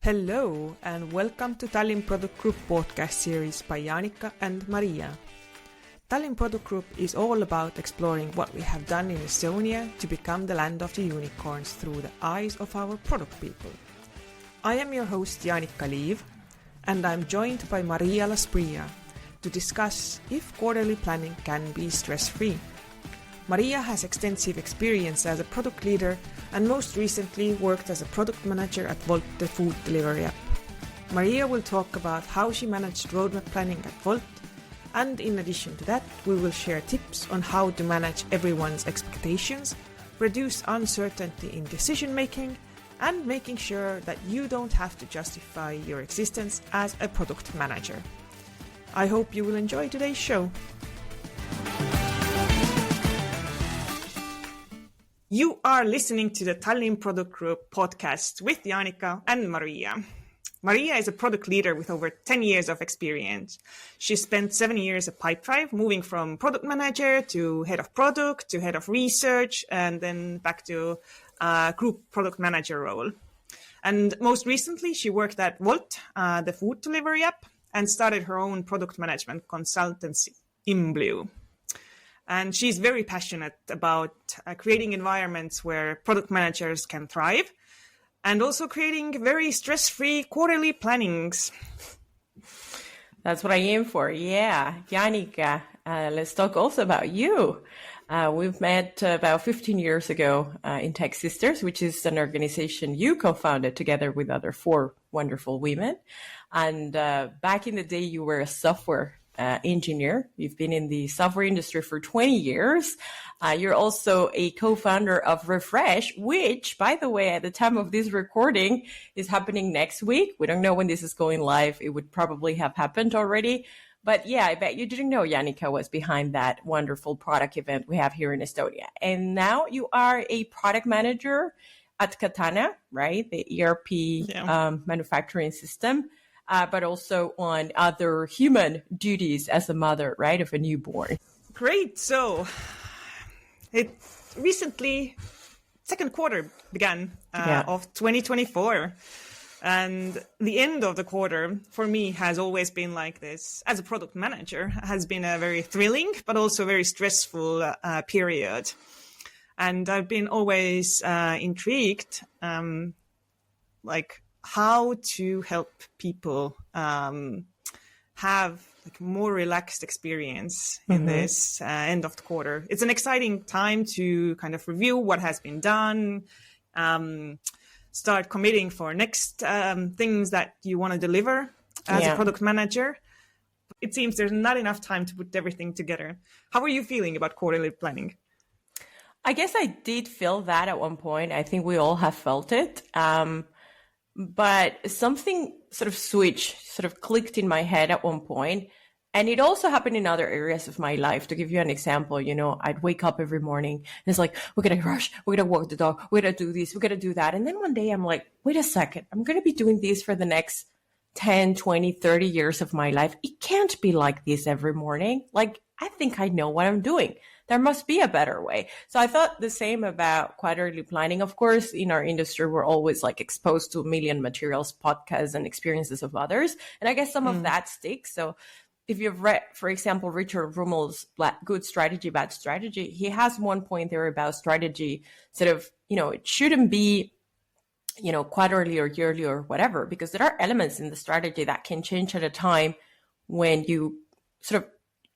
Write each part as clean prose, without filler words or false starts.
Hello and welcome to Tallinn Product Group podcast series by Janika and Maria. Tallinn Product Group is all about exploring what we have done in Estonia to become the land of the unicorns through the eyes of our product people. I am your host Janika Liiv and I'm joined by Maria Lasprilla to discuss if quarterly planning can be stress-free. Maria has extensive experience as a product leader and most recently worked as a product manager at Wolt, the food delivery app. Maria will talk about how she managed roadmap planning at Wolt, and in addition to that, we will share tips on how to manage everyone's expectations, reduce uncertainty in decision making, and making sure that you don't have to justify your existence as a product manager. I hope you will enjoy today's show. You are listening to the Tallinn Product Group podcast with Janika and Maria. Maria is a product leader with over 10 years of experience. She spent 7 years at Pipedrive, moving from product manager to head of product to head of research, and then back to group product manager role. And most recently, she worked at Wolt, the food delivery app, and started her own product management consultancy, Imblue. And she's very passionate about creating environments where product managers can thrive and also creating very stress-free quarterly plannings. That's what I aim for. Yeah. Janika, let's talk also about you. We've met about 15 years ago in Tech Sisters, which is an organization you co-founded together with other 4 wonderful women. And back in the day, you were a software engineer. You've been in the software industry for 20 years. You're also a co-founder of Refresh, which, by the way, at the time of this recording is happening next week. We don't know when this is going live. It would probably have happened already. But yeah, I bet you didn't know Janika was behind that wonderful product event we have here in Estonia. And now you are a product manager at Katana, right? The ERP manufacturing system. But also on other human duties as a mother, right, of a newborn. Great. So it recently, second quarter began of 2024. And the end of the quarter for me has always been like this. As a product manager, has been a very thrilling, but also very stressful period. And I've been always intrigued, how to help people have more relaxed experience in this end of the quarter. It's an exciting time to kind of review what has been done, start committing for next things that you want to deliver as a product manager. It seems there's not enough time to put everything together. How are you feeling about quarterly planning? I guess I did feel that at one point. I think we all have felt it. But something sort of clicked in my head at one point. And it also happened in other areas of my life. To give you an example, I'd wake up every morning and it's like, we're going to rush, we're going to walk the dog, we're going to do this, we're going to do that. And then one day I'm like, wait a second, I'm going to be doing this for the next 10, 20, 30 years of my life. It can't be like this every morning. I think I know what I'm doing. There must be a better way. So I thought the same about quarterly planning. Of course, in our industry, we're always exposed to a million materials, podcasts, and experiences of others. And I guess some of that sticks. So if you've read, for example, Richard Rummel's Good Strategy, Bad Strategy, he has one point there about strategy, it shouldn't be, quarterly or yearly or whatever, because there are elements in the strategy that can change at a time when you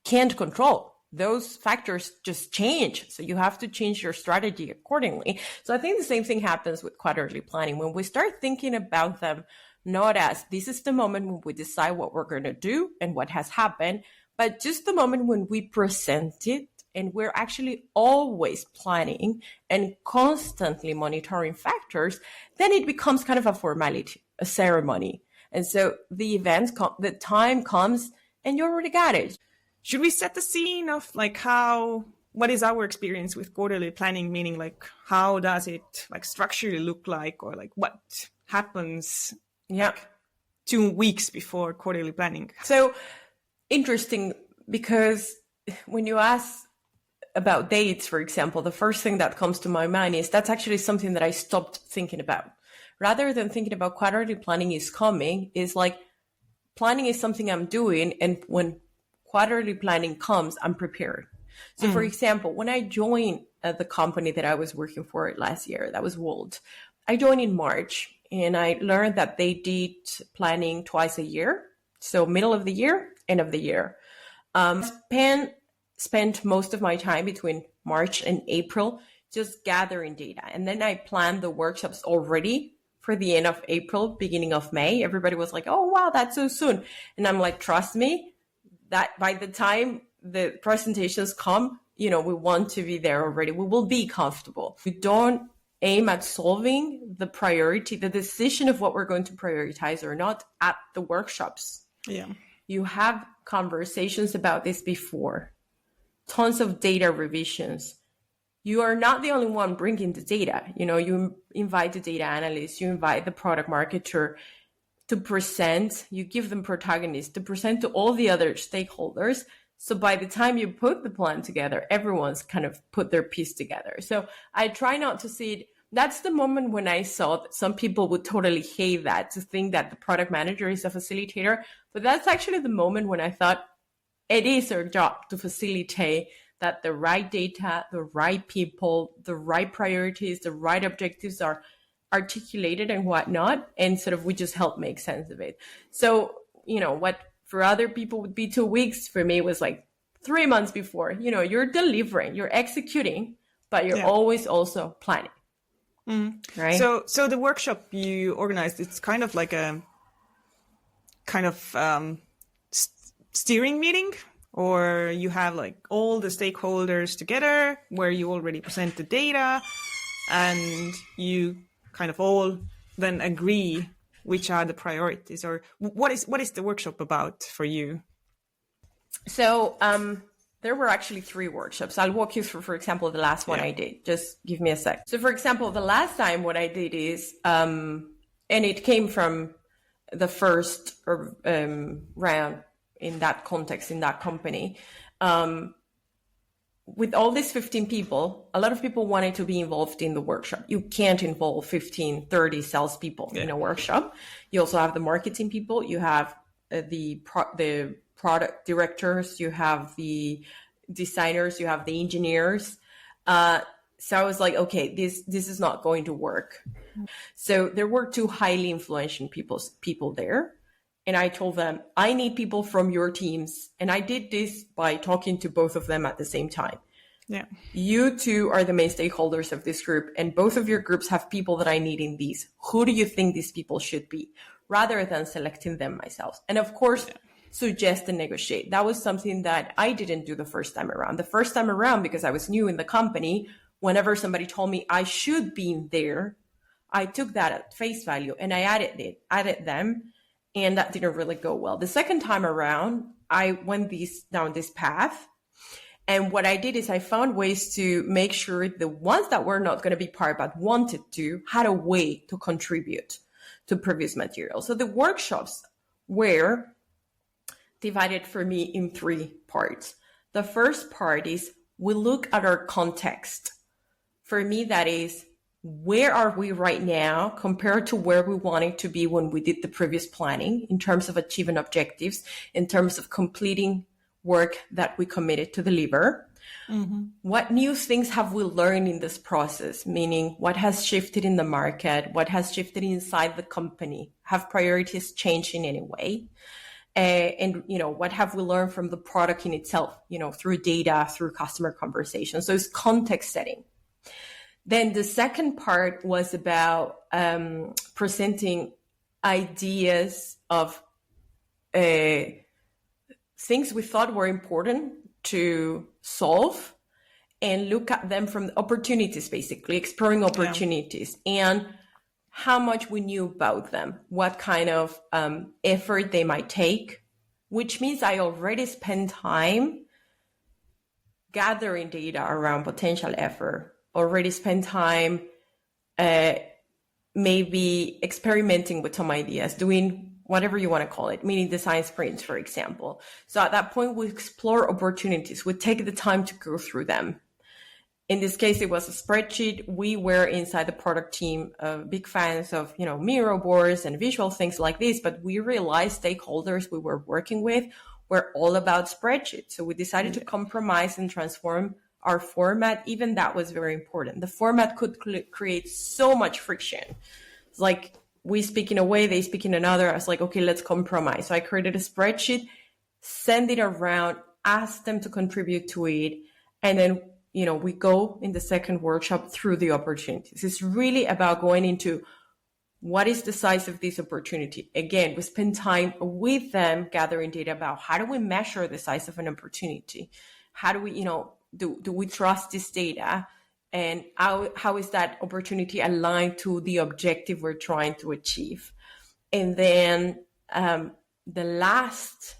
can't control. Those factors just change. So you have to change your strategy accordingly. So I think the same thing happens with quarterly planning. When we start thinking about them, not as this is the moment when we decide what we're going to do and what has happened, but just the moment when we present it and we're actually always planning and constantly monitoring factors, then it becomes kind of a formality, a ceremony. And so the the time comes and you already got it. Should we set the scene of what is our experience with quarterly planning? Meaning how does it structurally look like, or what happens 2 weeks before quarterly planning? So interesting, because when you ask about dates, for example, the first thing that comes to my mind is that's actually something that I stopped thinking about, rather than thinking about quarterly planning is coming, is like planning is something I'm doing. And when quarterly planning comes, I'm prepared. So for example, when I joined the company that I was working for last year, that was Wolt, I joined in March and I learned that they did planning twice a year. So middle of the year, end of the year. Spent most of my time between March and April just gathering data. And then I planned the workshops already for the end of April, beginning of May. Everybody was like, oh, wow, that's so soon. And I'm like, trust me, that by the time the presentations come, we want to be there already. We will be comfortable. We don't aim at solving the decision of what we're going to prioritize or not at the workshops. Yeah. You have conversations about this before, tons of data revisions. You are not the only one bringing the data. You invite the data analyst, you invite the product marketer to present, you give them protagonists to present to all the other stakeholders. So by the time you put the plan together, everyone's kind of put their piece together. So I try not to see it. That's the moment when I saw that some people would totally hate that, to think that the product manager is a facilitator. But that's actually the moment when I thought it is our job to facilitate that the right data, the right people, the right priorities, the right objectives are articulated and whatnot. And sort of we just help make sense of it. So, what for other people would be 2 weeks, for me was like 3 months before. You're delivering, you're executing, but you're always also planning. Right. So the workshop you organized, it's kind of like a steering meeting, or you have like all the stakeholders together where you already present the data and you kind of all then agree which are the priorities, or what is the workshop about for you? So there were actually 3 workshops. I'll walk you through, for example, the last one I did. Just give me a sec. So for example, the last time what I did is, and it came from the first round in that context, in that company. With all these 15 people, a lot of people wanted to be involved in the workshop. You can't involve 15, 30 salespeople in a workshop. You also have the marketing people. You have the product directors. You have the designers. You have the engineers. So I was like, okay, this is not going to work. So there were 2 highly influential people there. And I told them, I need people from your teams. And I did this by talking to both of them at the same time. Yeah. You 2 are the main stakeholders of this group, and both of your groups have people that I need in these. Who do you think these people should be? Rather than selecting them myself. And of course, suggest and negotiate. That was something that I didn't do the first time around. The first time around, because I was new in the company, whenever somebody told me I should be in there, I took that at face value and I added them. And that didn't really go well. The second time around, I went down this path. And what I did is I found ways to make sure the ones that were not going to be part but wanted to had a way to contribute to previous material. So the workshops were divided for me in 3 parts. The first part is we look at our context. For me, that is, where are we right now compared to where we wanted to be when we did the previous planning in terms of achieving objectives, in terms of completing work that we committed to deliver? Mm-hmm. What new things have we learned in this process? Meaning, what has shifted in the market? What has shifted inside the company? Have priorities changed in any way? And what have we learned from the product in itself, through data, through customer conversations? So it's context setting. Then the second part was about presenting ideas of things we thought were important to solve and look at them from opportunities, basically exploring opportunities and how much we knew about them, what kind of effort they might take, which means I already spent time gathering data around potential effort, already spent time maybe experimenting with some ideas, doing whatever you want to call it, meaning design sprints, for example. So at that point, we explore opportunities. We take the time to go through them. In this case, it was a spreadsheet. We were inside the product team, big fans of, Miro boards and visual things like this, but we realized stakeholders we were working with were all about spreadsheets. So we decided to compromise and transform our format. Even that was very important. The format could create so much friction. It's like we speak in a way, they speak in another. I was like, okay, let's compromise. So I created a spreadsheet, send it around, ask them to contribute to it. And then, we go in the second workshop through the opportunities. It's really about going into what is the size of this opportunity. Again, we spend time with them gathering data about how do we measure the size of an opportunity? How do we, do we trust this data? And how is that opportunity aligned to the objective we're trying to achieve? And then the last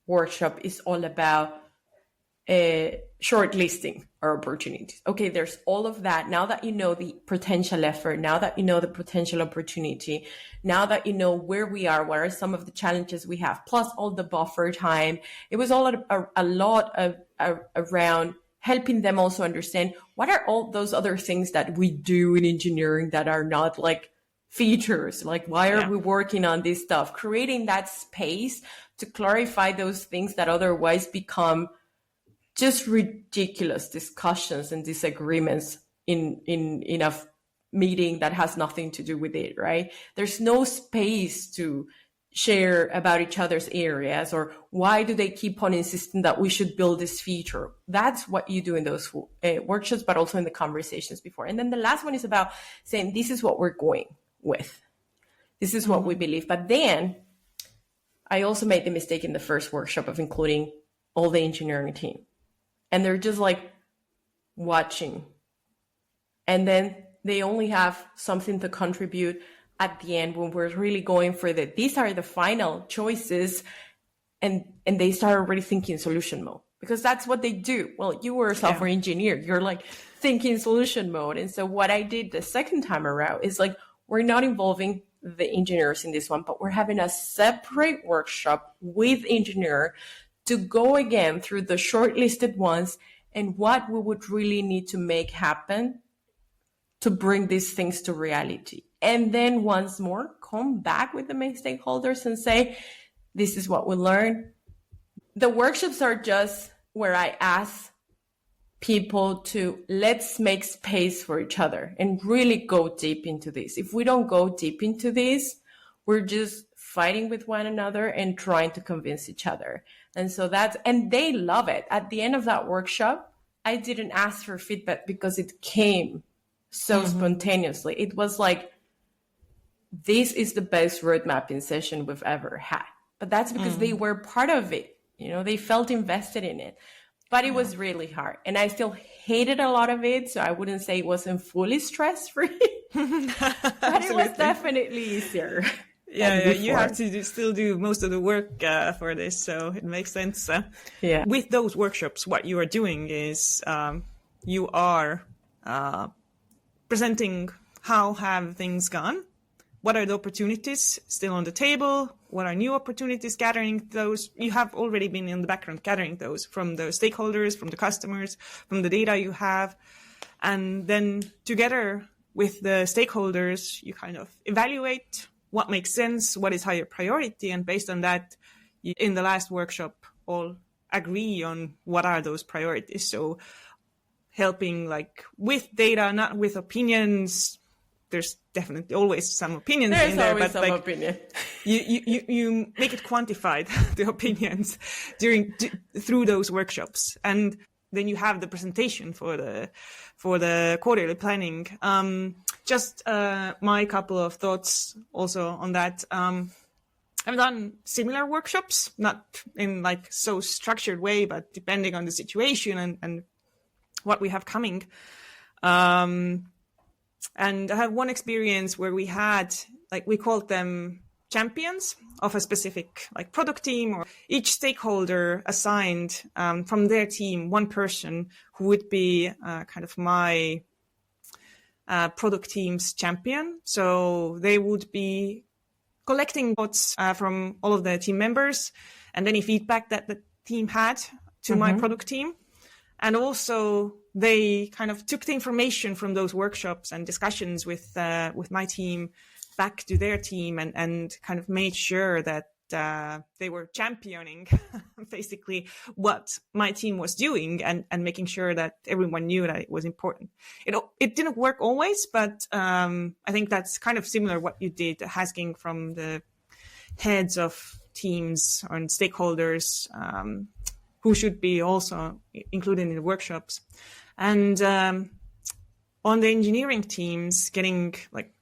workshop is all about shortlisting our opportunities. Okay, there's all of that. Now that you know the potential effort, now that you know the potential opportunity, now that you know where we are, what are some of the challenges we have, plus all the buffer time. It was all a lot of around helping them also understand what are all those other things that we do in engineering that are not like features, like why are we working on this stuff, creating that space to clarify those things that otherwise become just ridiculous discussions and disagreements in a meeting that has nothing to do with it, right? There's no space to share about each other's areas, or why do they keep on insisting that we should build this feature? That's what you do in those workshops, but also in the conversations before. And then the last one is about saying, this is what we're going with. This is what we believe. But then I also made the mistake in the first workshop of including all the engineering team. And they're just like watching. And then they only have something to contribute at the end when we're really going for these are the final choices. And they start already thinking solution mode, because that's what they do. Well, you were a software engineer. You're like thinking solution mode. And so what I did the second time around is like, we're not involving the engineers in this one, but we're having a separate workshop with engineer to go again through the shortlisted ones and what we would really need to make happen to bring these things to reality. And then once more, come back with the main stakeholders and say, this is what we learned. The workshops are just where I ask people to let's make space for each other and really go deep into this. If we don't go deep into this, we're just fighting with one another and trying to convince each other. And so and they love it. At the end of that workshop, I didn't ask for feedback because it came so spontaneously. It was like, this is the best road mapping session we've ever had. But that's because they were part of it. They felt invested in it. But it was really hard. And I still hated a lot of it. So I wouldn't say it wasn't fully stress-free. But it was definitely easier. Yeah, you have to still do most of the work for this, so it makes sense. With those workshops, what you are doing is you are presenting how have things gone, what are the opportunities still on the table, what are new opportunities, gathering those. You have already been in the background gathering those from the stakeholders, from the customers, from the data you have, and then together with the stakeholders, you kind of evaluate what makes sense, what is higher priority, and based on that, in the last workshop, all agree on what are those priorities. So helping like with data, not with opinions. There's definitely always some opinions in there, but like opinion. you make it quantified, the opinions through those workshops. And then you have the presentation for the quarterly planning. Just my couple of thoughts also on that. I've done similar workshops, not in like so structured way, but depending on the situation and what we have coming. And I have one experience where we had, like, we called them champions of a specific like product team, or each stakeholder assigned from their team one person who would be kind of my product team's champion. So they would be collecting thoughts from all of the team members and any feedback that the team had to my product team. And also they kind of took the information from those workshops and discussions with my team back to their team and kind of made sure that they were championing basically what my team was doing and making sure that everyone knew that it was important. It didn't work always, but I think that's kind of similar what you did, asking from the heads of teams and stakeholders who should be also included in the workshops. And on the engineering teams, getting like,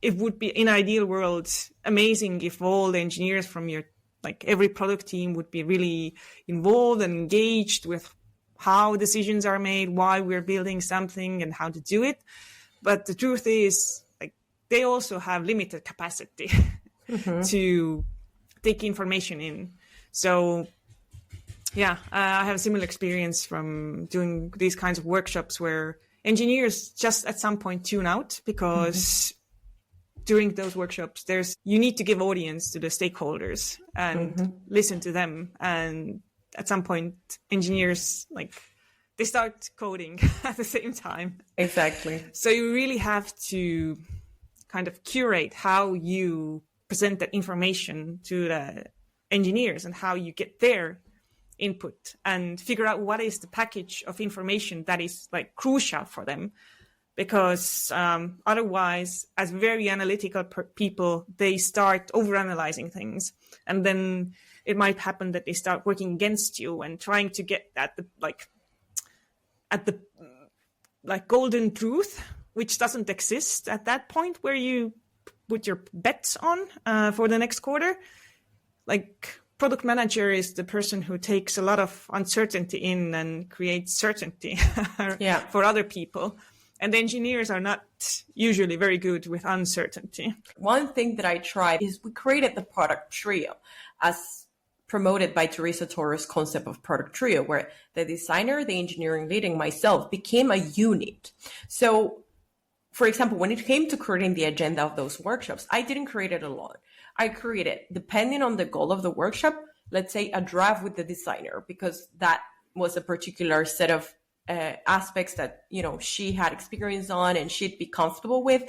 it would be in an ideal world amazing if all the engineers from your, like every product team would be really involved and engaged with how decisions are made, why we're building something and how to do it. But the truth is, like, they also have limited capacity to take information in. So yeah, I have a similar experience from doing these kinds of workshops where engineers just at some point tune out because during those workshops, you need to give audience to the stakeholders and listen to them. And at some point, engineers, like, they start coding at the same time. Exactly. So you really have to kind of curate how you present that information to the engineers and how you get their input and figure out what is the package of information that is like crucial for them. Because otherwise, as very analytical people, they start overanalyzing things. And then it might happen that they start working against you and trying to get at the golden truth, which doesn't exist at that point where you put your bets on for the next quarter. Like, product manager is the person who takes a lot of uncertainty in and creates certainty for other people. And the engineers are not usually very good with uncertainty. One thing that I tried is we created the product trio as promoted by Teresa Torres' concept of product trio, where the designer, the engineering lead, and myself became a unit. So, for example, when it came to creating the agenda of those workshops, I didn't create it alone. I created, depending on the goal of the workshop, let's say a draft with the designer, because that was a particular set of aspects that, you know, she had experience on and she'd be comfortable with.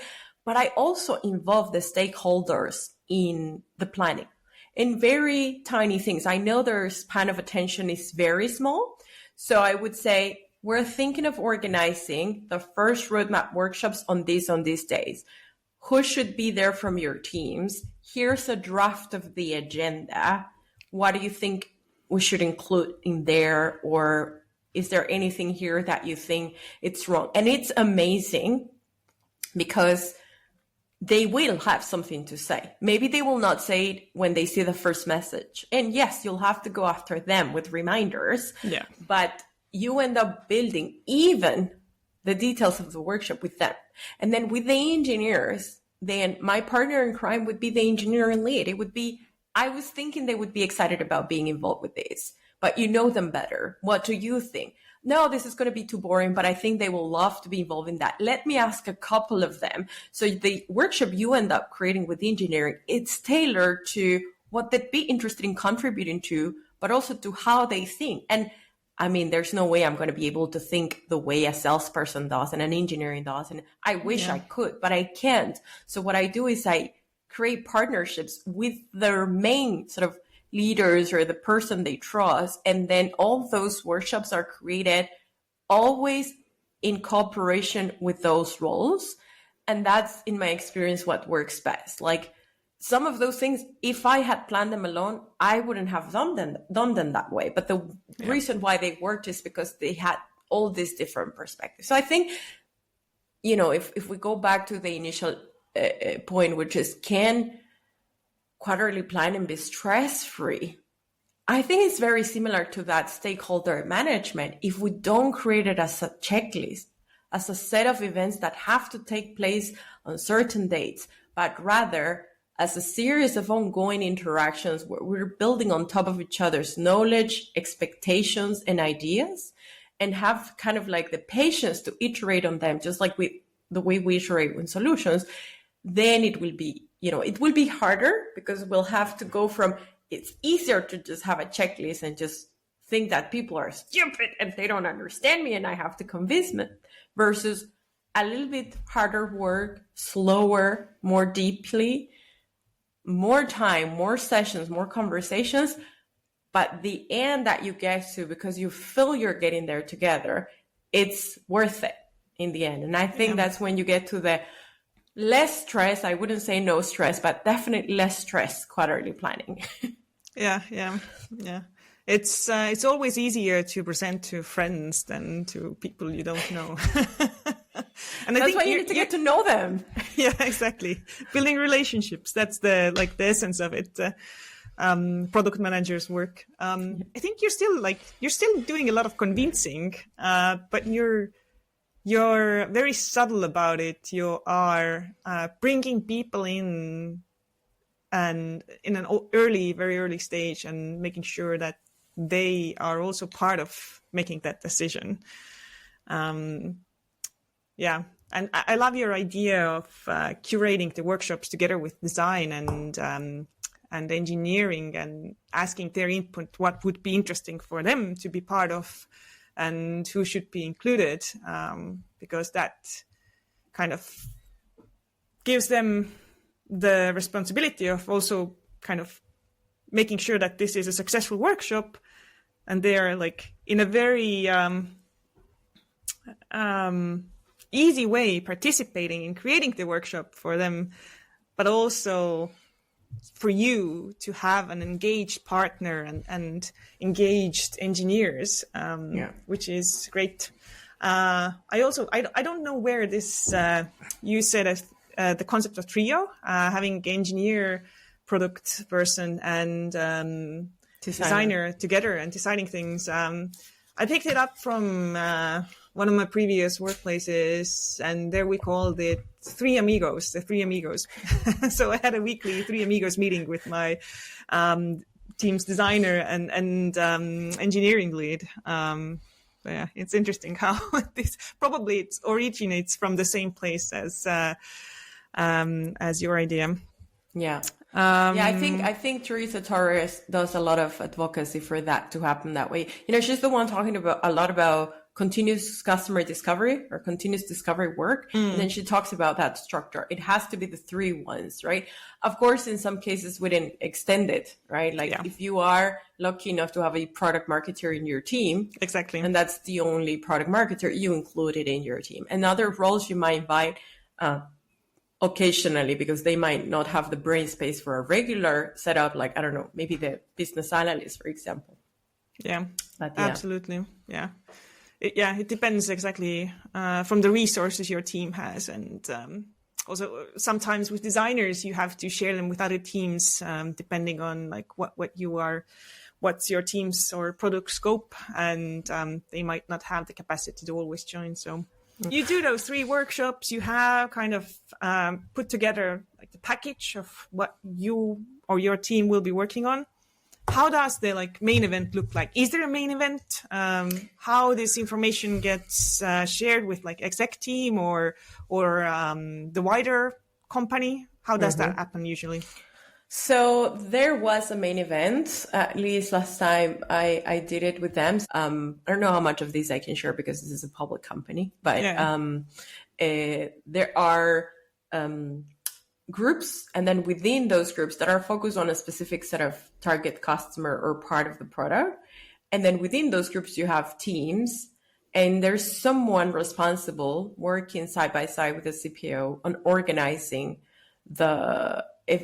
But I also involved the stakeholders in the planning in very tiny things. I know their span of attention is very small. So I would say, we're thinking of organizing the first roadmap workshops on these days. Who should be there from your teams? Here's a draft of the agenda. What do you think we should include in there? Or is there anything here that you think it's wrong? And it's amazing because they will have something to say. Maybe they will not say it when they see the first message. And yes, you'll have to go after them with reminders. Yeah. But you end up building even the details of the workshop with them. And then with the engineers, then my partner in crime would be the engineering lead. It would be, I was thinking they would be excited about being involved with this. But you know them better. What do you think? No, this is going to be too boring, but I think they will love to be involved in that. Let me ask a couple of them. So the workshop you end up creating with engineering, it's tailored to what they'd be interested in contributing to, but also to how they think. And I mean, there's no way I'm going to be able to think the way a salesperson does and an engineering does. And I wish I could, but I can't. So what I do is I create partnerships with their main sort of leaders or the person they trust. And then all those workshops are created always in cooperation with those roles. And that's, in my experience, what works best. Like, some of those things, if I had planned them alone, I wouldn't have done them that way. But the reason why they worked is because they had all these different perspectives. So I think, you know, if we go back to the initial point, which is, can quarterly planning be stress-free? I think it's very similar to that stakeholder management. If we don't create it as a checklist, as a set of events that have to take place on certain dates, but rather as a series of ongoing interactions where we're building on top of each other's knowledge, expectations, and ideas, and have kind of like the patience to iterate on them, just like with the way we iterate with solutions, then it will be, you know, it will be harder because we'll have to go from, it's easier to just have a checklist and just think that people are stupid and they don't understand me and I have to convince them, versus a little bit harder work, slower, more deeply, more time, more sessions, more conversations. But the end that you get to, because you feel you're getting there together, it's worth it in the end. And I think that's when you get to the less stress. I wouldn't say no stress, but definitely less stress quarterly planning. Yeah. It's always easier to present to friends than to people you don't know. And that's why you need to get to know them. Yeah, exactly. Building relationships. That's the essence of it. Product managers work. I think you're still doing a lot of convincing, but you're very subtle about it. You are bringing people in, and in an very early stage, and making sure that they are also part of making that decision. And I love your idea of curating the workshops together with design and engineering, and asking their input, what would be interesting for them to be part of and who should be included, because that kind of gives them the responsibility of also kind of making sure that this is a successful workshop, and they're like in a very easy way participating in creating the workshop for them, but also for you to have an engaged partner and engaged engineers, which is great. I don't know where this, you said the concept of trio, having engineer, product person, and designer together and designing things. I picked it up from one of my previous workplaces, and there we called it the Three Amigos. So I had a weekly Three Amigos meeting with my team's designer and engineering lead. Yeah, it's interesting how this probably it originates from the same place as your idea. Yeah. I think Teresa Torres does a lot of advocacy for that to happen that way. She's the one talking a lot about continuous customer discovery or continuous discovery work. And then she talks about that structure. It has to be the three ones, right? Of course, in some cases we didn't extend it, right? If you are lucky enough to have a product marketer in your team, exactly, and that's the only product marketer, you include it in your team. And other roles you might invite occasionally, because they might not have the brain space for a regular setup, like, I don't know, maybe the business analyst, for example. Yeah, absolutely. Yeah. It depends exactly from the resources your team has. And also sometimes with designers, you have to share them with other teams, depending on like what's your team's or product scope. And they might not have the capacity to always join. So you do those 3 workshops, you have kind of put together like the package of what you or your team will be working on. How does the main event look like? Is there a main event? How this information gets shared with exec team or the wider company? How does that happen usually? So there was a main event, at least last time I did it with them. I don't know how much of this I can share because this is a public company, but there are groups, and then within those groups that are focused on a specific set of target customer or part of the product. And then within those groups, you have teams, and there's someone responsible working side by side with the CPO on organizing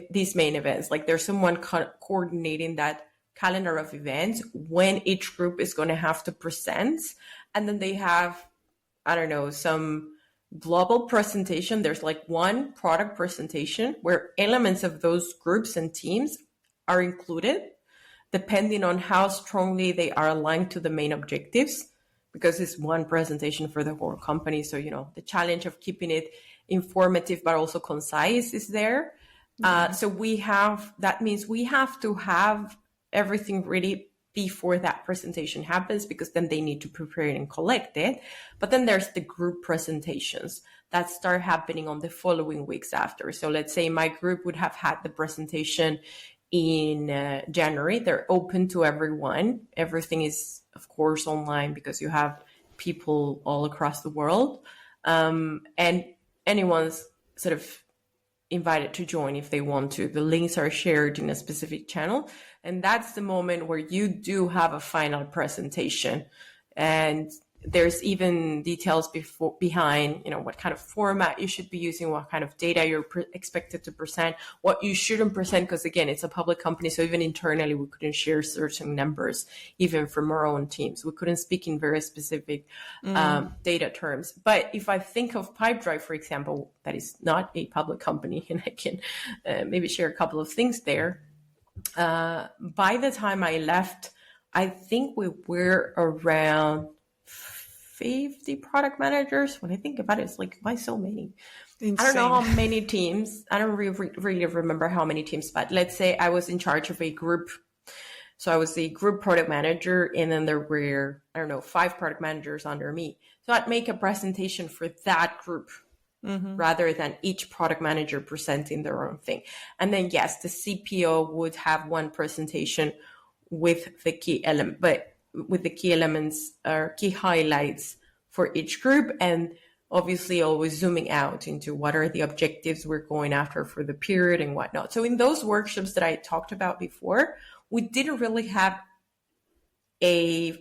these main events. Like there's someone coordinating that calendar of events when each group is going to have to present. And then they have, I don't know, some global presentation. There's one product presentation where elements of those groups and teams are included, depending on how strongly they are aligned to the main objectives, because it's one presentation for the whole company. So, the challenge of keeping it informative, but also concise is there. So that means we have to have everything ready before that presentation happens, because then they need to prepare it and collect it. But then there's the group presentations that start happening on the following weeks after. So let's say my group would have had the presentation in January. They're open to everyone. Everything is, of course, online because you have people all across the world. And anyone's sort of invited to join if they want to. The links are shared in a specific channel. And that's the moment where you do have a final presentation. And there's even details behind, what kind of format you should be using, what kind of data you're expected to present, what you shouldn't present, because again, it's a public company. So even internally, we couldn't share certain numbers, even from our own teams. We couldn't speak in very specific data terms. But if I think of Pipedrive, for example, that is not a public company, and I can maybe share a couple of things there. By the time I left, I think we were around 50 product managers. When I think about it, it's like, why so many? Insane. I don't know how many teams. I don't really remember how many teams, but let's say I was in charge of a group. So I was the group product manager, and then there were, 5 product managers under me. So I'd make a presentation for that group rather than each product manager presenting their own thing. And then, yes, the CPO would have one presentation with the key element, but with the key elements or key highlights for each group, and obviously always zooming out into what are the objectives we're going after for the period and whatnot. So in those workshops that I talked about before, we didn't really have a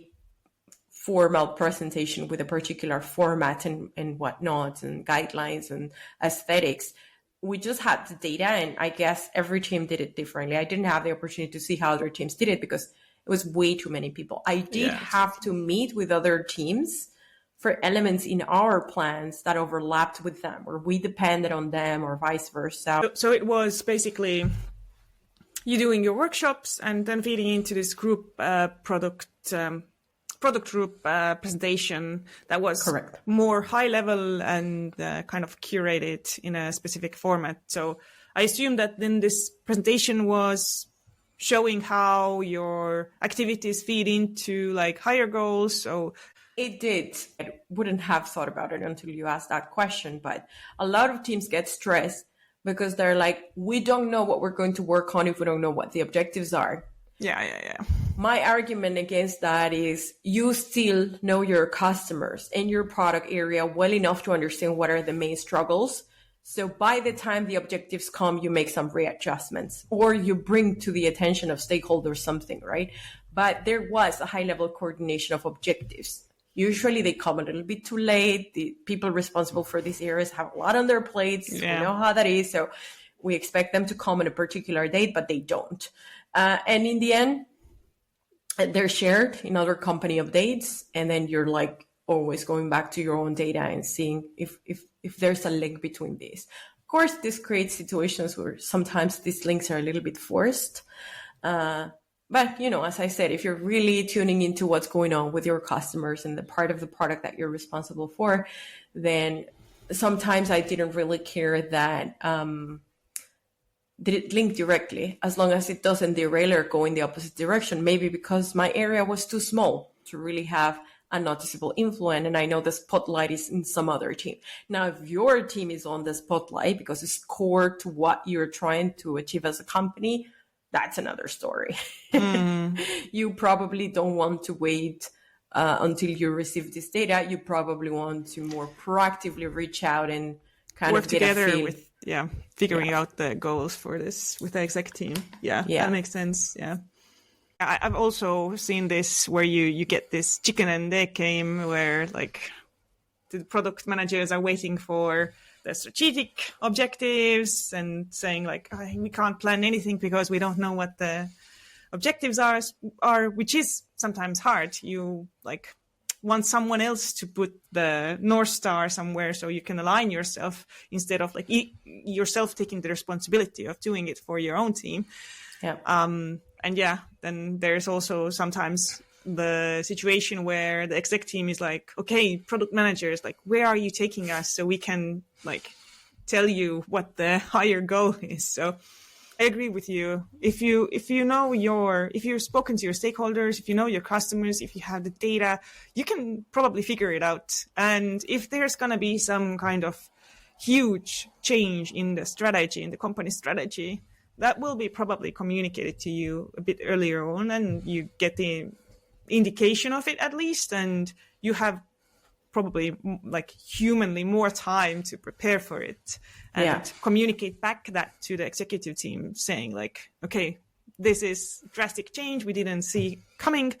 formal presentation with a particular format and whatnot and guidelines and aesthetics. We just had the data, and I guess every team did it differently. I didn't have the opportunity to see how other teams did it because it was way too many people. I did have to meet with other teams for elements in our plans that overlapped with them, or we depended on them, or vice versa. So it was basically you doing your workshops and then feeding into this group product group presentation that was correct, more high level and kind of curated in a specific format. So I assume that then this presentation was showing how your activities feed into like higher goals. So it did. I wouldn't have thought about it until you asked that question, but a lot of teams get stressed because they're like, we don't know what we're going to work on if we don't know what the objectives are. Yeah. My argument against that is you still know your customers and your product area well enough to understand what are the main struggles. So by the time the objectives come, you make some readjustments or you bring to the attention of stakeholders something, right? But there was a high level coordination of objectives. Usually they come a little bit too late. The people responsible for these areas have a lot on their plates. Yeah. We know how that is. So we expect them to come on a particular date, but they don't. And in the end, they're shared in other company updates. And then you're like always going back to your own data and seeing if there's a link between these. Of course, this creates situations where sometimes these links are a little bit forced. But, as I said, if you're really tuning into what's going on with your customers and the part of the product that you're responsible for, then sometimes I didn't really care that did it link directly, as long as it doesn't derail or go in the opposite direction, maybe because my area was too small to really have a noticeable influence. And I know the spotlight is in some other team. Now, if your team is on the spotlight because it's core to what you're trying to achieve as a company, that's another story. You probably don't want to wait until you receive this data. You probably want to more proactively reach out and kind work of get together a feel. with figuring out the goals for this with the exec team. Yeah, that makes sense. Yeah. I've also seen this where you get this chicken and egg game where like the product managers are waiting for the strategic objectives and saying like, we can't plan anything because we don't know what the objectives are, which is sometimes hard. You like want someone else to put the North Star somewhere so you can align yourself instead of like yourself taking the responsibility of doing it for your own team. Yeah. And then there's also sometimes the situation where the exec team is like, okay, product managers, like, where are you taking us so we can like tell you what the higher goal is. So I agree with you. If you've spoken to your stakeholders, if you know your customers, if you have the data, you can probably figure it out. And if there's going to be some kind of huge change in the strategy, in the company strategy, that will be probably communicated to you a bit earlier on, and you get the indication of it at least, and you have probably like humanly more time to prepare for it and communicate back that to the executive team, saying like, okay, this is drastic change we didn't see coming,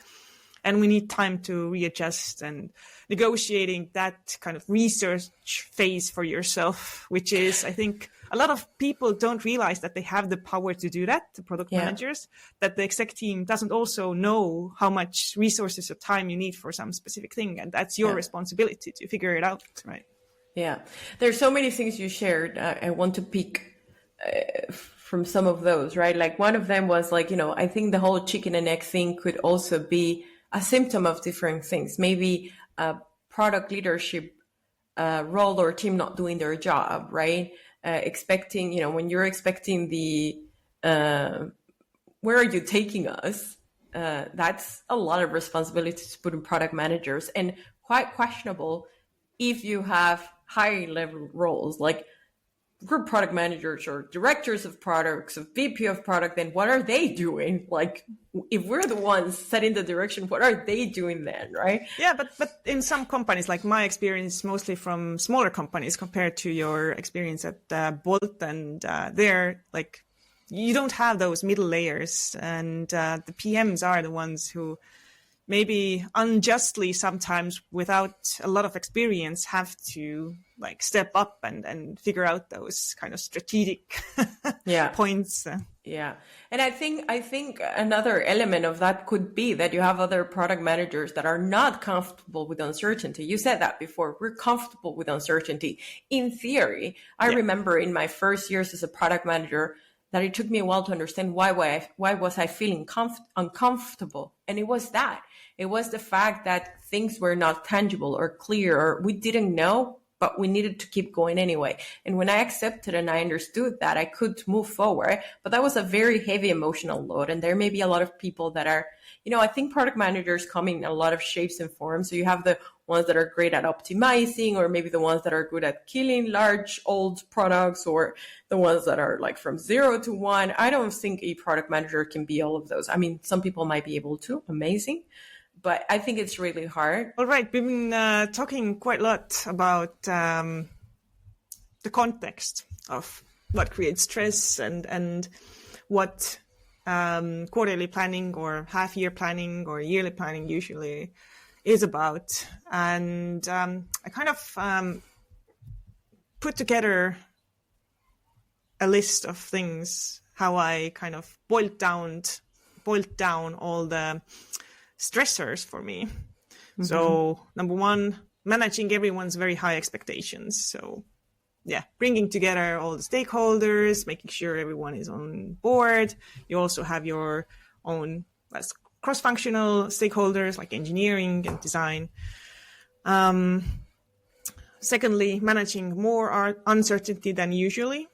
and we need time to readjust, and negotiating that kind of research phase for yourself, which is, I think, a lot of people don't realize that they have the power to do that, the product managers, that the exec team doesn't also know how much resources or time you need for some specific thing. And that's your responsibility to figure it out, right? Yeah. There's so many things you shared. I want to pick from some of those, right? Like one of them was like, I think the whole chicken and egg thing could also be a symptom of different things. Maybe a product leadership role or team not doing their job, right? Expecting, when you're expecting the, where are you taking us? That's a lot of responsibility to put in product managers, and quite questionable if you have high level roles like group product managers or directors of products, of VP of product. Then what are they doing? Like, if we're the ones setting the direction, what are they doing then, right? Yeah, but in some companies, like my experience, mostly from smaller companies compared to your experience at Wolt, and they're like, you don't have those middle layers, and the PMs are the ones who maybe unjustly sometimes without a lot of experience have to like step up and figure out those kind of strategic points. Yeah. And I think another element of that could be that you have other product managers that are not comfortable with uncertainty. You said that before. We're comfortable with uncertainty. In theory, I remember in my first years as a product manager that it took me a while to understand why was I feeling uncomfortable. And it was that. It was the fact that things were not tangible or clear, or we didn't know, but we needed to keep going anyway. And when I accepted and I understood that, I could move forward. But that was a very heavy emotional load. And there may be a lot of people that are, I think product managers come in a lot of shapes and forms. So you have the ones that are great at optimizing, or maybe the ones that are good at killing large old products, or the ones that are like from 0 to 1. I don't think a product manager can be all of those. I mean, some people might be able to, amazing. But I think it's really hard. All right. We've been talking quite a lot about the context of what creates stress and what quarterly planning or half-year planning or yearly planning usually is about. And I kind of put together a list of things, how I kind of boiled down all the stressors for me. Mm-hmm. So number one, managing everyone's very high expectations. So bringing together all the stakeholders, making sure everyone is on board. You also have your own cross-functional stakeholders like engineering and design. Secondly, managing more uncertainty than usually.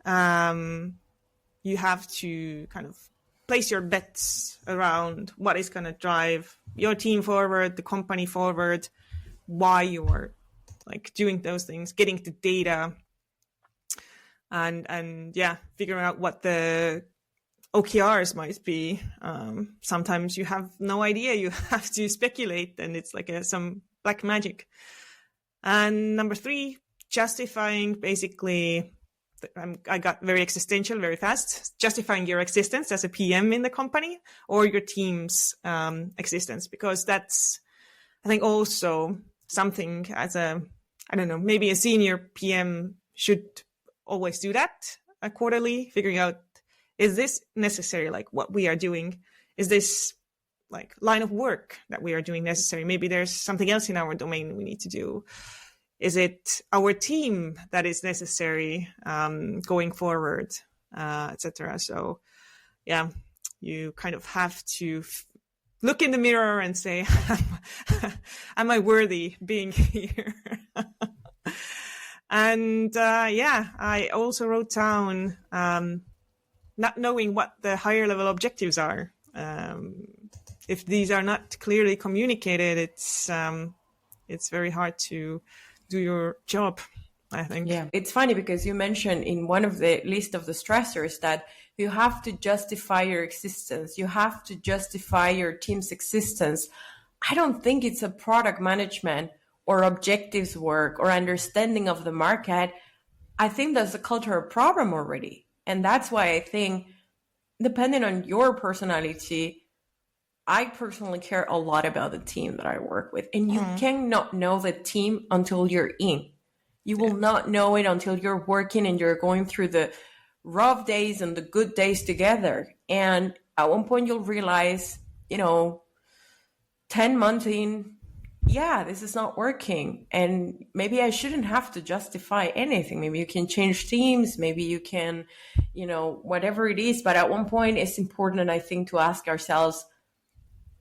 You have to kind of place your bets around what is going to drive your team forward, the company forward, why you are like doing those things, getting the data, and figuring out what the OKRs might be. Sometimes you have no idea. You have to speculate, and it's like some black magic. And number three, justifying basically. I got very existential very fast, justifying your existence as a PM in the company or your team's existence, because that's, I think, also something as maybe a senior PM should always do that quarterly, figuring out, is this necessary? Like what we are doing, is this like line of work that we are doing necessary? Maybe there's something else in our domain we need to do. Is it our team that is necessary going forward, etc.? So, you kind of have to look in the mirror and say, am I worthy being here? And I also wrote down not knowing what the higher level objectives are. If these are not clearly communicated, it's very hard to do your job. I think. Yeah, it's funny because you mentioned in one of the list of the stressors that you have to justify your existence. You have to justify your team's existence. I don't think it's a product management or objectives work or understanding of the market. I think that's a cultural problem already. And that's why I think, depending on your personality, I personally care a lot about the team that I work with. And you cannot know the team until you're in. You will not know it until you're working and you're going through the rough days and the good days together. And at one point you'll realize, 10 months in, yeah, this is not working. And maybe I shouldn't have to justify anything. Maybe you can change teams. Maybe you can, whatever it is. But at one point it's important, I think, to ask ourselves,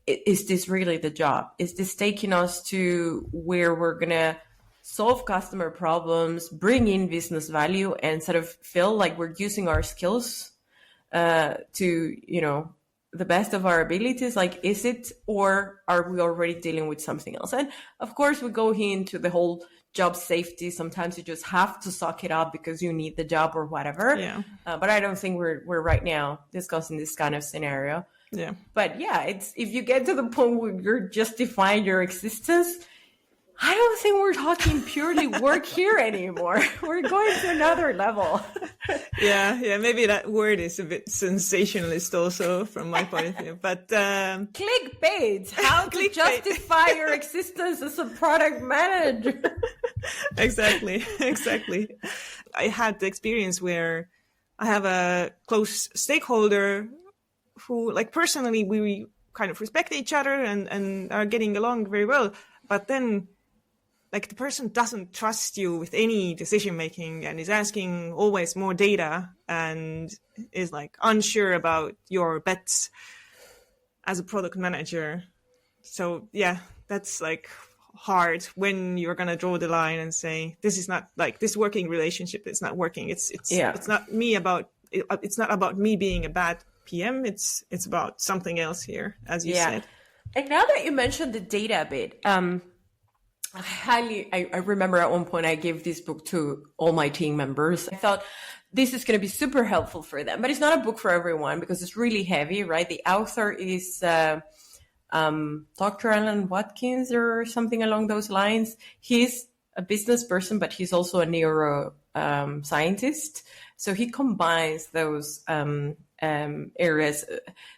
is this really the job? Is this taking us to where we're going to solve customer problems, bring in business value, and sort of feel like we're using our skills to, the best of our abilities? Like, is it, or are we already dealing with something else? And of course, we go into the whole job safety. Sometimes you just have to suck it up because you need the job or whatever. Yeah. But I don't think we're right now discussing this kind of scenario. Yeah. But yeah, it's, if you get to the point where you're justifying your existence, I don't think we're talking purely work here anymore. We're going to another level. Yeah. Maybe that word is a bit sensationalist also from my point of view. But clickbait, how to justify your existence as a product manager. Exactly. I had the experience where I have a close stakeholder who, like, personally, we kind of respect each other and are getting along very well. But then, like, the person doesn't trust you with any decision making and is asking always more data and is, like, unsure about your bets as a product manager. So yeah, that's, like, hard when you're going to draw the line and say, this is not, like, this working relationship is not working. It's not it's not about me being a bad PM. It's about something else here, as you said. And now that you mentioned the data bit, I remember at one point I gave this book to all my team members. I thought this is going to be super helpful for them, but it's not a book for everyone because it's really heavy, right? The author is Dr. Alan Watkins or something along those lines. He's a business person, but he's also a neuro scientist. So he combines those areas,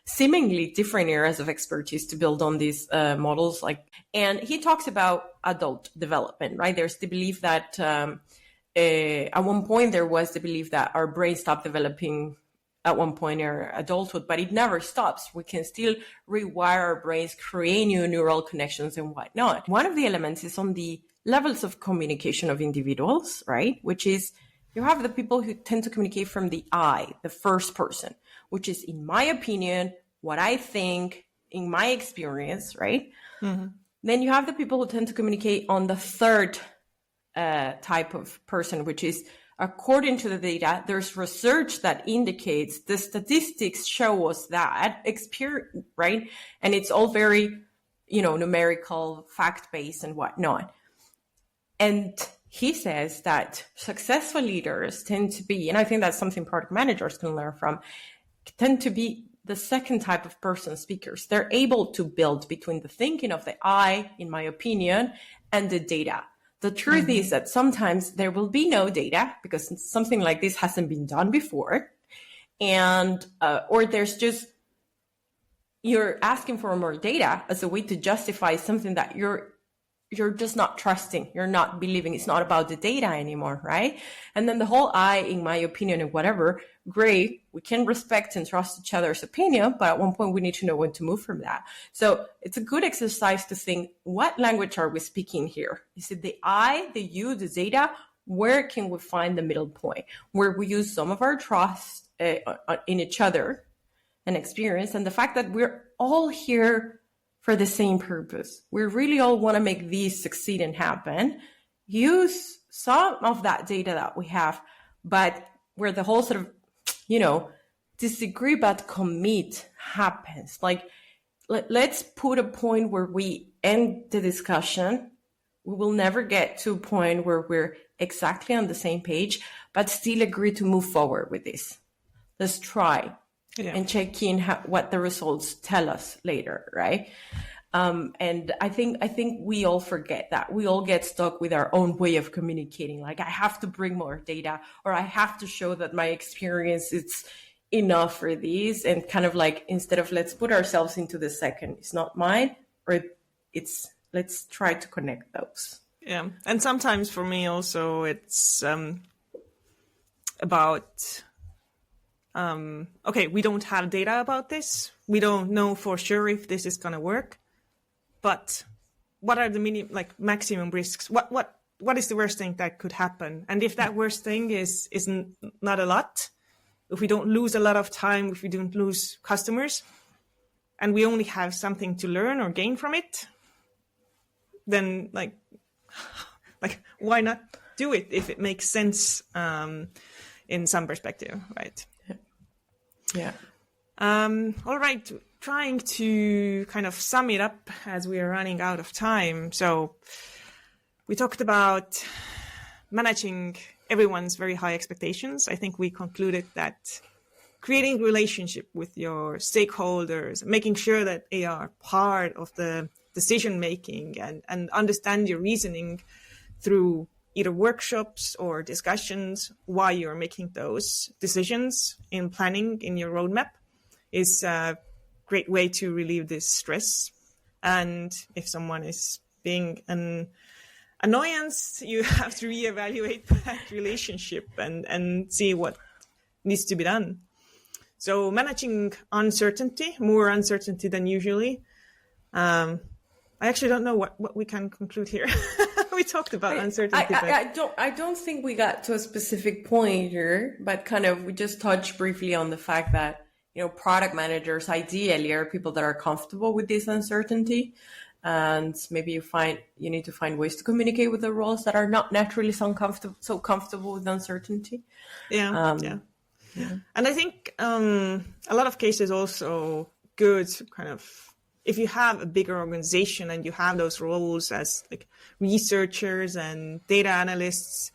seemingly different areas of expertise to build on these models. And he talks about adult development, right? There's the belief that at one point there was the belief that our brain stopped developing at one point in our adulthood, but it never stops. We can still rewire our brains, create new neural connections and whatnot. One of the elements is on the levels of communication of individuals, right? Which is, you have the people who tend to communicate from the I, the first person, which is, in my opinion, what I think, in my experience, right? Mm-hmm. Then you have the people who tend to communicate on the third type of person, which is, according to the data, there's research that indicates, the statistics show us that experience, right? And it's all very, numerical, fact-based and whatnot. And he says that successful leaders tend to be, and I think that's something product managers can learn from, tend to be the second type of person, speakers. They're able to build between the thinking of the I, in my opinion, and the data. The truth is that sometimes there will be no data because something like this hasn't been done before. And, or there's just, you're asking for more data as a way to justify something that you're just not trusting, you're not believing. It's not about the data anymore, right? And then the whole I, in my opinion, and whatever, great, we can respect and trust each other's opinion, but at one point we need to know when to move from that. So it's a good exercise to think, what language are we speaking here? Is it the I, the you, the data? Where can we find the middle point where we use some of our trust in each other and experience, and the fact that we're all here for the same purpose. We really all want to make these succeed and happen. Use some of that data that we have, but where the whole sort of, disagree but commit happens. Like, let's put a point where we end the discussion We will never get to a point where we're exactly on the same page, but still agree to move forward with this. Let's try and check in what the results tell us later, right? And I think we all forget that. We all get stuck with our own way of communicating. Like, I have to bring more data, or I have to show that my experience is enough for these. And kind of like, instead of let's put ourselves into the second, it's not mine, or it's let's try to connect those. Yeah. And sometimes for me also, it's about, okay, we don't have data about this. We don't know for sure if this is going to work. But what are the maximum risks? What is the worst thing that could happen? And if that worst thing is not a lot, if we don't lose a lot of time, if we don't lose customers, and we only have something to learn or gain from it, then like why not do it if it makes sense in some perspective, right? Yeah. All right. Trying to kind of sum it up as we are running out of time. So we talked about managing everyone's very high expectations. I think we concluded that creating relationship with your stakeholders, making sure that they are part of the decision making and understand your reasoning through either workshops or discussions why you're making those decisions in planning in your roadmap is a great way to relieve this stress. And if someone is being an annoyance, you have to reevaluate that relationship and see what needs to be done. So managing uncertainty, more uncertainty than usually. I actually don't know what we can conclude here. We talked about uncertainty. I don't think we got to a specific point here, but kind of we just touched briefly on the fact that, product managers ideally are people that are comfortable with this uncertainty. And maybe you need to find ways to communicate with the roles that are not naturally so comfortable with uncertainty. Yeah. And I think a lot of cases also good kind of, if you have a bigger organization and you have those roles as like researchers and data analysts,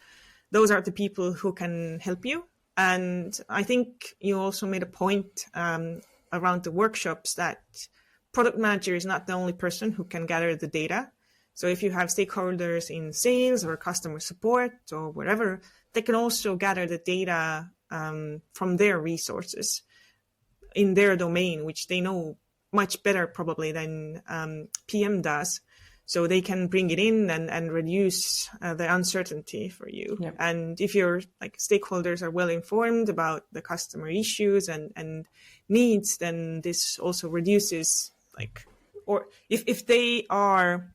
those are the people who can help you. And I think you also made a point around the workshops that product manager is not the only person who can gather the data. So if you have stakeholders in sales or customer support or wherever, they can also gather the data from their resources in their domain, which they know much better probably than PM does. So they can bring it in and reduce the uncertainty for you. Yep. And if your stakeholders are well informed about the customer issues and needs, then this also reduces or if they are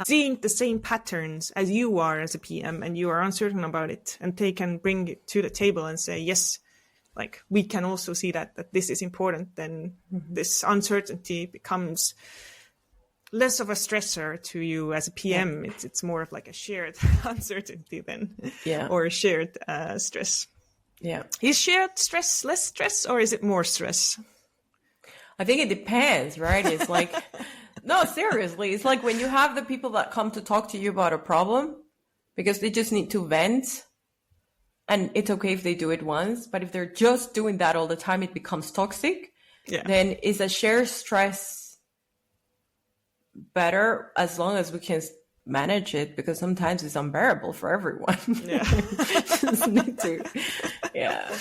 seeing the same patterns as you are as a PM and you are uncertain about it, and they can bring it to the table and say, yes, we can also see that this is important, then this uncertainty becomes less of a stressor to you as a PM. Yeah. It's more of a shared uncertainty then, or a shared stress. Yeah. Is shared stress less stress, or is it more stress? I think it depends, right? It's no, seriously. It's like when you have the people that come to talk to you about a problem because they just need to vent, and it's okay if they do it once, but if they're just doing that all the time, it becomes toxic. Yeah. Then is a shared stress better as long as we can manage it, because sometimes it's unbearable for everyone. Yeah. Just need to. Yeah.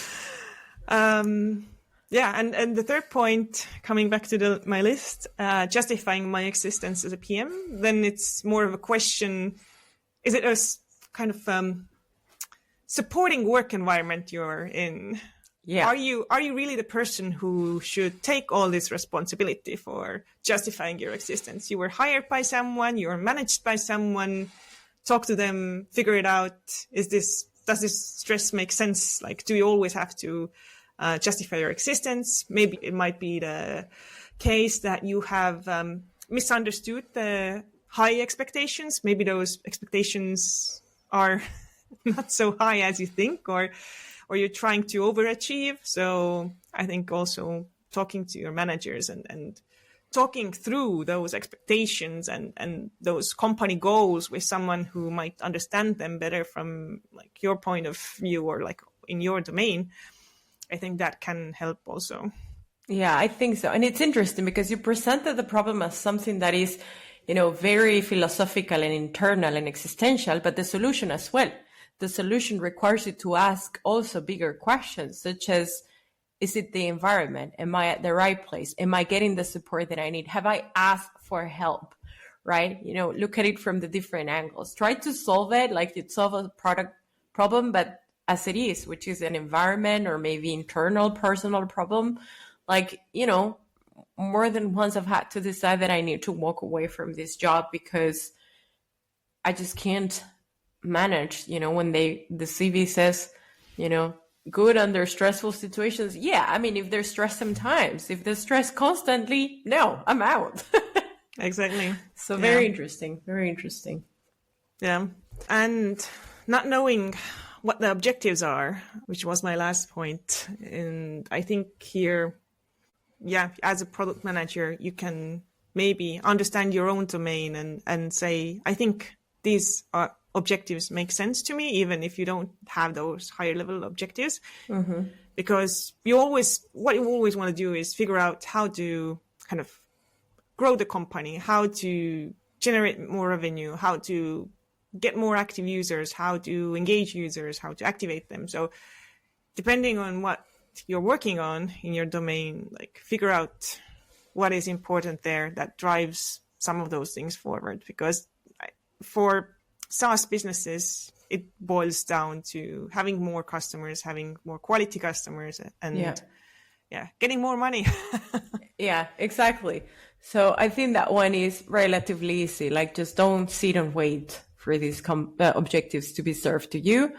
And the third point, coming back to my list, justifying my existence as a PM, then it's more of a question, is it a kind of supporting work environment you're in? Yeah. Are you really the person who should take all this responsibility for justifying your existence? You were hired by someone, you were managed by someone, talk to them, figure it out. Does this stress make sense? Do you always have to justify your existence? Maybe it might be the case that you have misunderstood the high expectations. Maybe those expectations are not so high as you think, or you're trying to overachieve. So I think also talking to your managers and talking through those expectations and those company goals with someone who might understand them better from like your point of view or like in your domain, I think that can help also. Yeah, I think so. And it's interesting because you presented the problem as something that is, very philosophical and internal and existential, but the solution as well. The solution requires you to ask also bigger questions, such as, is it the environment? Am I at the right place? Am I getting the support that I need? Have I asked for help? Right? Look at it from the different angles. Try to solve it like you'd solve a product problem, but as it is, which is an environment or maybe internal personal problem. Like, more than once I've had to decide that I need to walk away from this job because I just can't manage, when the CV says, good under stressful situations. Yeah, I mean, if there's stress sometimes, if there's stress constantly, no, I'm out. Exactly. So very interesting, very interesting. Yeah. And not knowing what the objectives are, which was my last point. And I think here, as a product manager, you can maybe understand your own domain and say, I think these objectives make sense to me, even if you don't have those higher level objectives. Mm-hmm. Because what you always want to do is figure out how to kind of grow the company, how to generate more revenue, how to get more active users, how to engage users, how to activate them. So depending on what you're working on in your domain, like figure out what is important there that drives some of those things forward. Because for SaaS businesses, it boils down to having more customers, having more quality customers, and getting more money. Yeah, exactly. So I think that one is relatively easy. Like, just don't sit and wait for these objectives to be served to you.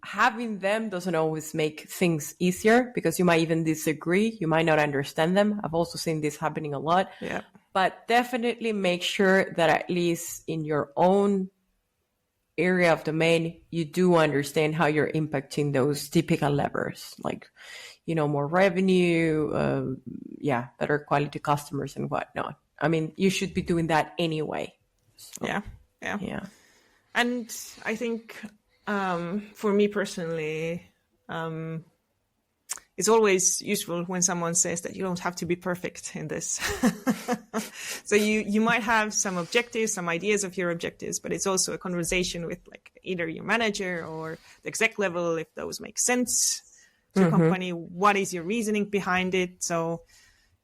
Having them doesn't always make things easier because you might even disagree. You might not understand them. I've also seen this happening a lot. Yeah. But definitely make sure that at least in your own area of domain, you do understand how you're impacting those typical levers, like, more revenue, better quality customers and whatnot. I mean, you should be doing that anyway. So, yeah. And I think for me personally, it's always useful when someone says that you don't have to be perfect in this. So you might have some objectives, some ideas of your objectives, but it's also a conversation with like either your manager or the exec level, if those make sense to the company. What is your reasoning behind it? So,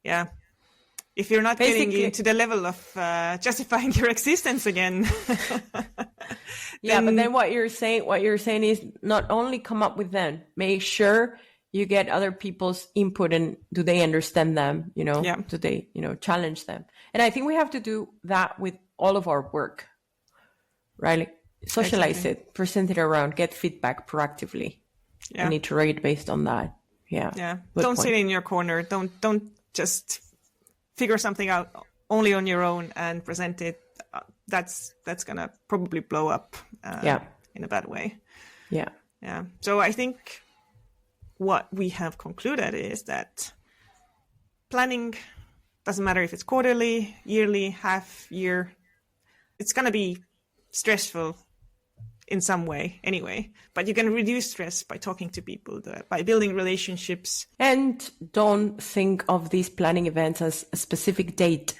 if you're not getting into the level of justifying your existence again. But then what you're saying is not only come up with them, make sure you get other people's input and do they understand them, do they, challenge them. And I think we have to do that with all of our work, right? Like, socialize it, present it around, get feedback proactively and iterate based on that. Yeah. Don't sit in your corner. Don't just figure something out only on your own and present it. That's going to probably blow up in a bad way. Yeah. So I think what we have concluded is that planning doesn't matter if it's quarterly, yearly, half year. It's going to be stressful in some way anyway, but you can reduce stress by talking to people, by building relationships. And don't think of these planning events as a specific date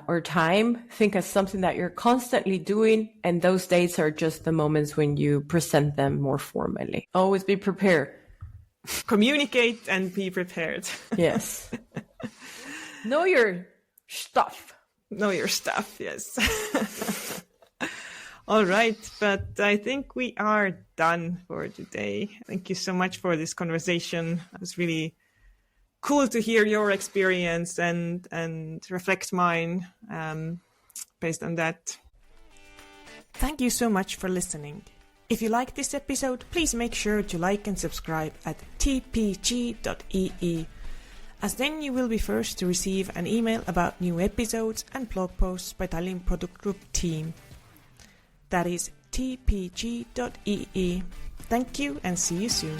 or time. Think as something that you're constantly doing, and those dates are just the moments when you present them more formally. Always be prepared. Communicate and be prepared. Yes. Know your stuff. Know your stuff, yes. All right, but I think we are done for today. Thank you so much for this conversation. It was really cool to hear your experience and reflect mine based on that. Thank you so much for listening. If you like this episode, please make sure to like and subscribe at tpg.ee, as then you will be first to receive an email about new episodes and blog posts by Tallinn Product Group team. That is tpg.ee. Thank you and see you soon.